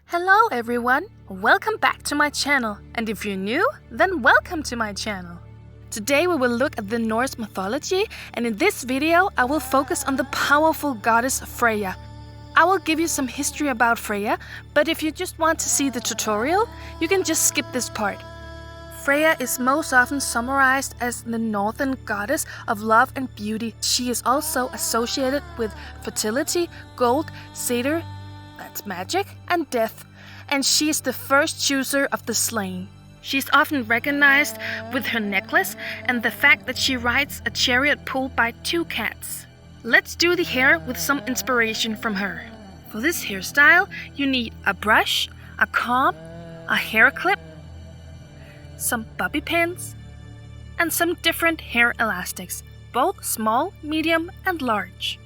Hello everyone, welcome back to my channel, and if you're new, then welcome to my channel. Today we will look at the Norse mythology, and in this video I will focus on the powerful goddess Freya. I will give you some history about Freya, but if you just want to see the tutorial, you can just skip this part. Freya is most often summarized as the northern goddess of love and beauty. She is also associated with fertility, gold, satyr, that's magic, and death, and she is the first chooser of the slain. She is often recognized with her necklace and the fact that she rides a chariot pulled by two cats. Let's do the hair with some inspiration from her. For this hairstyle, you need a brush, a comb, a hair clip, some bobby pins, and some different hair elastics, both small, medium, and large.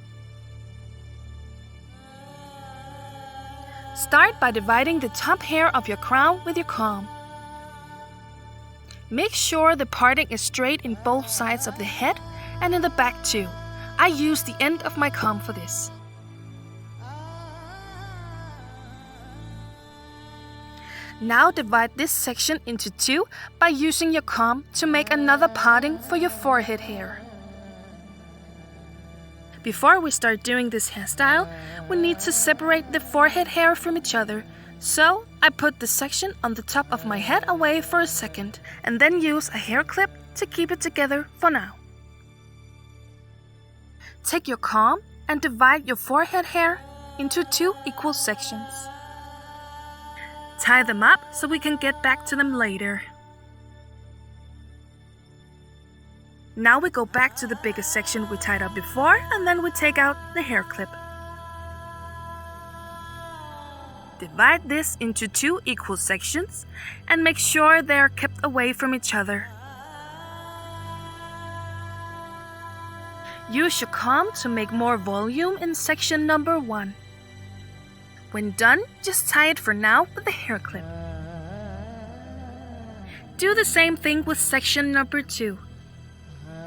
Start by dividing the top hair of your crown with your comb. Make sure the parting is straight in both sides of the head and in the back too. I use the end of my comb for this. Now divide this section into two by using your comb to make another parting for your forehead hair. Before we start doing this hairstyle, we need to separate the forehead hair from each other. So I put the section on the top of my head away for a second and then use a hair clip to keep it together for now. Take your comb and divide your forehead hair into two equal sections. Tie them up so we can get back to them later. Now we go back to the biggest section we tied up before, and then we take out the hair clip. Divide this into two equal sections and make sure they are kept away from each other. Use your comb to make more volume in section number 1. When done, just tie it for now with the hair clip. Do the same thing with section number 2.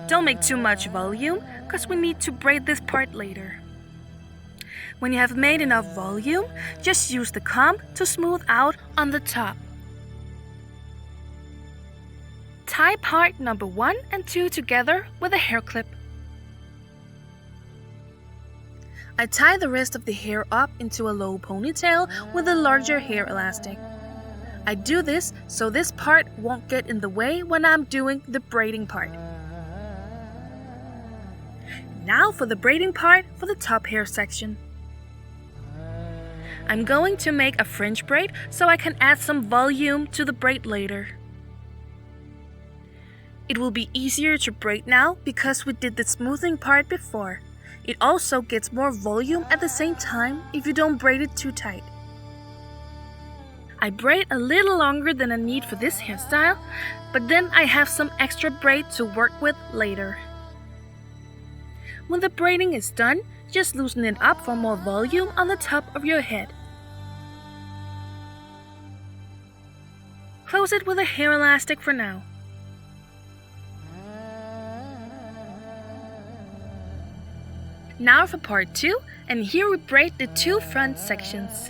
Don't make too much volume, because we need to braid this part later. When you have made enough volume, just use the comb to smooth out on the top. Tie part number 1 and 2 together with a hair clip. I tie the rest of the hair up into a low ponytail with a larger hair elastic. I do this so this part won't get in the way when I'm doing the braiding part. Now for the braiding part for the top hair section. I'm going to make a French braid so I can add some volume to the braid later. It will be easier to braid now because we did the smoothing part before. It also gets more volume at the same time if you don't braid it too tight. I braid a little longer than I need for this hairstyle, but then I have some extra braid to work with later. When the braiding is done, just loosen it up for more volume on the top of your head. Close it with a hair elastic for now. Now for part 2, and here we braid the two front sections.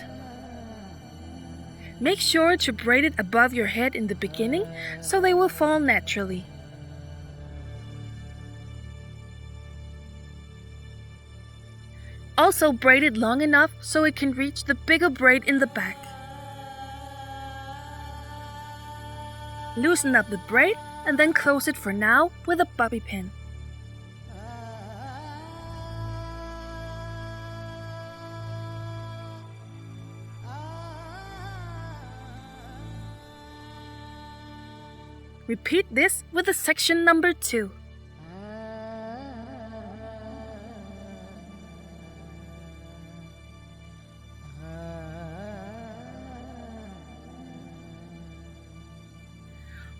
Make sure to braid it above your head in the beginning so they will fall naturally. Also braid it long enough so it can reach the bigger braid in the back. Loosen up the braid and then close it for now with a bobby pin. Repeat this with the section number 2.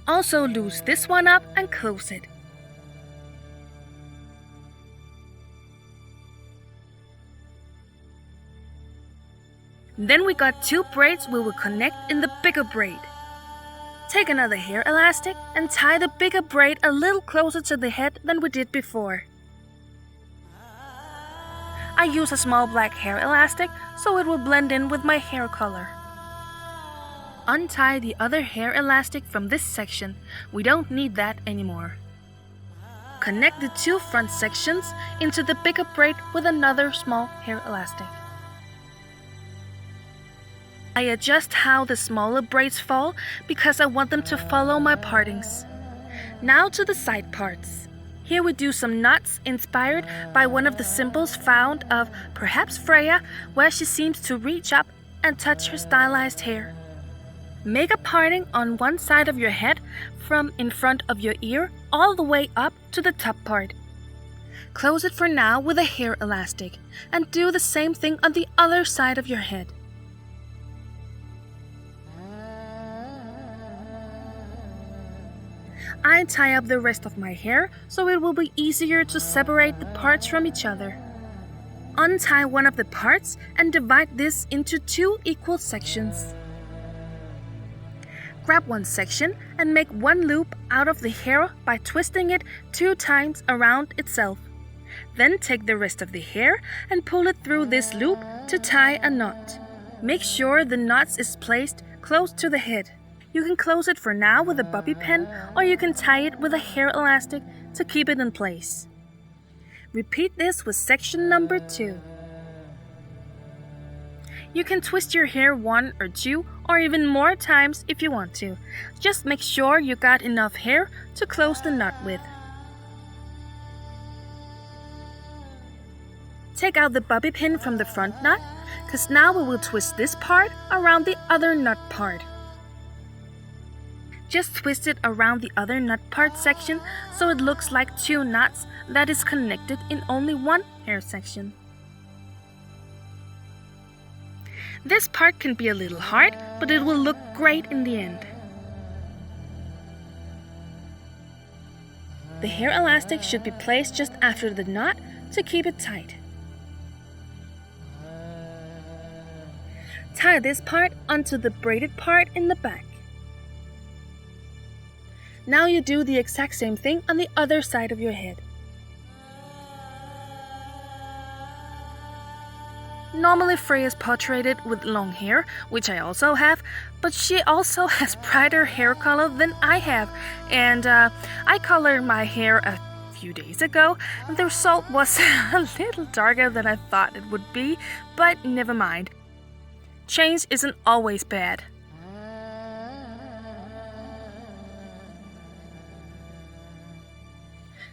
Also loose this one up and close it. Then we got two braids we will connect in the bigger braid. Take another hair elastic and tie the bigger braid a little closer to the head than we did before. I use a small black hair elastic so it will blend in with my hair color. untie the other hair elastic from this section. We don't need that anymore. Connect the two front sections into the bigger braid with another small hair elastic. I adjust how the smaller braids fall because I want them to follow my partings. Now to the side parts. Here we do some knots inspired by one of the symbols found of perhaps Freya, where she seems to reach up and touch her stylized hair. Make a parting on one side of your head from in front of your ear all the way up to the top part. Close it for now with a hair elastic and do the same thing on the other side of your head. I tie up the rest of my hair so it will be easier to separate the parts from each other. Untie one of the parts and divide this into two equal sections. Grab one section and make one loop out of the hair by twisting it 2 times around itself. Then take the rest of the hair and pull it through this loop to tie a knot. Make sure the knot is placed close to the head. You can close it for now with a bobby pin, or you can tie it with a hair elastic to keep it in place. Repeat this with section number 2. You can twist your hair 1 or 2 or even more times if you want to. Just make sure you got enough hair to close the knot with. Take out the bobby pin from the front knot, because now we will twist this part around the other knot part. Just twist it around the other knot part section so it looks like 2 knots that is connected in only one hair section. This part can be a little hard, but it will look great in the end. The hair elastic should be placed just after the knot to keep it tight. Tie this part onto the braided part in the back. Now you do the exact same thing on the other side of your head. Normally Freya is portraited with long hair, which I also have, but she also has brighter hair color than I have, and I colored my hair a few days ago, and the result was a little darker than I thought it would be, but never mind. Change isn't always bad.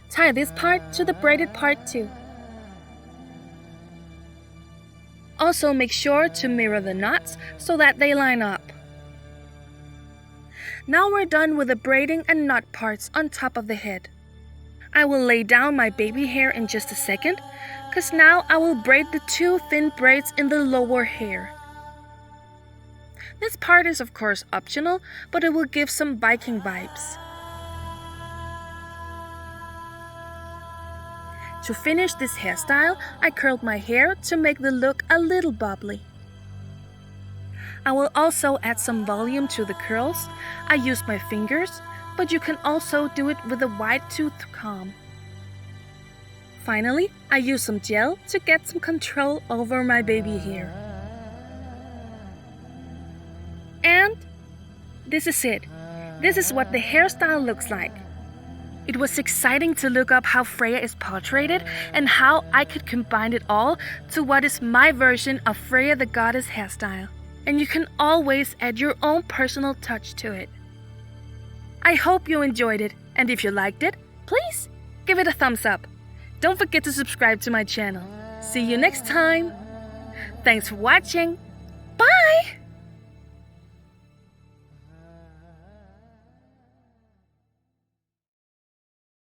Tie this part to the braided part too. Also make sure to mirror the knots so that they line up. Now we're done with the braiding and knot parts on top of the head. I will lay down my baby hair in just a second, because now I will braid the 2 thin braids in the lower hair. This part is of course optional, but it will give some Viking vibes. To finish this hairstyle, I curled my hair to make the look a little bobbly. I will also add some volume to the curls. I use my fingers, but you can also do it with a wide tooth comb. Finally, I use some gel to get some control over my baby hair. And this is it. This is what the hairstyle looks like. It was exciting to look up how Freya is portraited and how I could combine it all to what is my version of Freya the Goddess hairstyle. And you can always add your own personal touch to it. I hope you enjoyed it, and if you liked it, please give it a thumbs up. Don't forget to subscribe to my channel. See you next time. Thanks for watching.